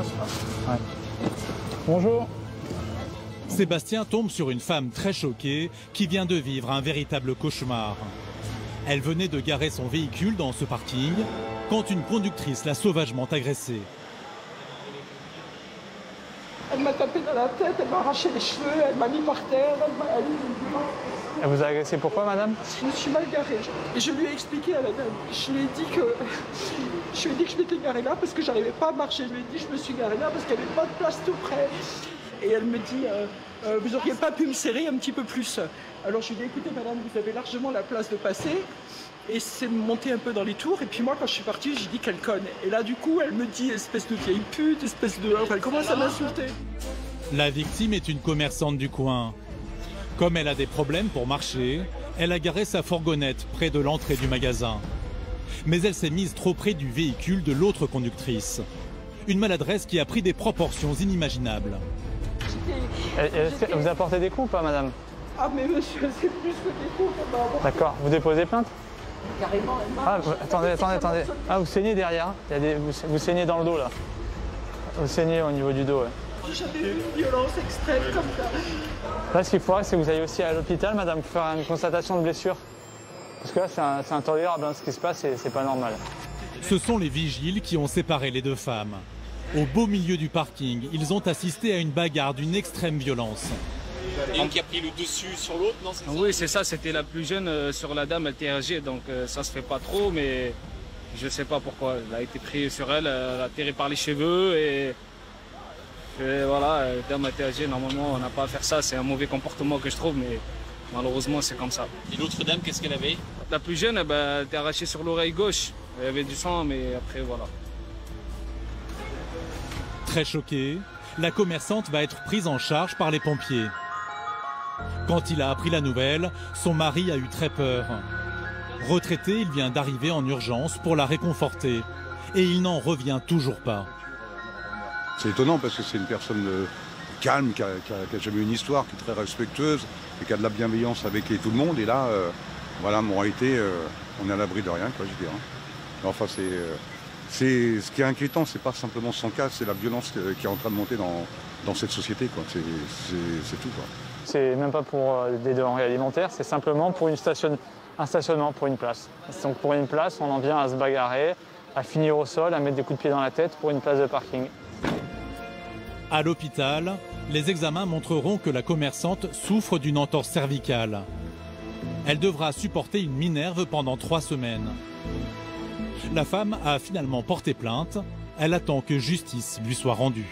passe pas. Ouais. Bonjour. Sébastien tombe sur une femme très choquée qui vient de vivre un véritable cauchemar. Elle venait de garer son véhicule dans ce parking quand une conductrice l'a sauvagement agressée. Elle m'a tapé dans la tête, elle m'a arraché les cheveux, elle m'a mis par terre, Elle vous a agressé pourquoi, madame? Je me suis mal garée. Et je lui ai expliqué à la dame. Je lui ai dit que je m'étais garée là parce que j'arrivais pas à marcher. Je lui ai dit que je me suis garée là parce qu'il n'y avait pas de place tout près. Et elle me dit, vous n'auriez pas pu me serrer un petit peu plus. Alors je lui ai dit, écoutez madame, vous avez largement la place de passer. Et c'est monté un peu dans les tours. Et puis moi, quand je suis partie, j'ai dit qu'elle conne. Et là, du coup, elle me dit, espèce de vieille pute, espèce de... Enfin, elle commence à m'insulter. La victime est une commerçante du coin. Comme elle a des problèmes pour marcher, elle a garé sa fourgonnette près de l'entrée du magasin. Mais elle s'est mise trop près du véhicule de l'autre conductrice. Une maladresse qui a pris des proportions inimaginables. Elle vous a porté des coups ou pas, madame? Ah mais monsieur, c'est plus que des coups qu'elle m'a envoyé. D'accord. Vous déposez plainte? Carrément, elle m'a... Attendez. Ah, vous saignez derrière. Vous saignez dans le dos, là. Vous saignez au niveau du dos, ouais. J'ai jamais vu une violence extrême comme ça. Là, ce qu'il faudrait, c'est que vous ayez aussi à l'hôpital, madame, pour faire une constatation de blessure. Parce que là, c'est intolérable, hein, ce qui se passe, et c'est pas normal. Ce sont les vigiles qui ont séparé les deux femmes. Au beau milieu du parking, ils ont assisté à une bagarre d'une extrême violence. Et une qui a pris le dessus sur l'autre, non? Oui, c'est ça, c'était la plus jeune sur la dame, elle était âgée, donc ça se fait pas trop, mais je sais pas pourquoi. Elle a été prise sur elle, elle a atterri par les cheveux et voilà, la dame a été âgée, normalement on n'a pas à faire ça, c'est un mauvais comportement que je trouve, mais malheureusement c'est comme ça. Et l'autre dame, qu'est-ce qu'elle avait? La plus jeune, elle était arrachée sur l'oreille gauche, il y avait du sang, mais après voilà. Très choquée, la commerçante va être prise en charge par les pompiers. Quand il a appris la nouvelle, son mari a eu très peur. Retraité, il vient d'arriver en urgence pour la réconforter. Et il n'en revient toujours pas. C'est étonnant parce que c'est une personne calme, qui a jamais eu une histoire, qui est très respectueuse et qui a de la bienveillance avec tout le monde. Et là, voilà, en réalité, on est à l'abri de rien, quoi, je veux dire. Enfin, ce qui est inquiétant, c'est pas simplement son cas, c'est la violence qui est en train de monter dans cette société, quoi. C'est tout, quoi. C'est même pas pour des denrées alimentaires, c'est simplement pour un stationnement, pour une place. Donc pour une place, on en vient à se bagarrer, à finir au sol, à mettre des coups de pied dans la tête pour une place de parking. À l'hôpital, les examens montreront que la commerçante souffre d'une entorse cervicale. Elle devra supporter une minerve pendant 3 semaines. La femme a finalement porté plainte. Elle attend que justice lui soit rendue.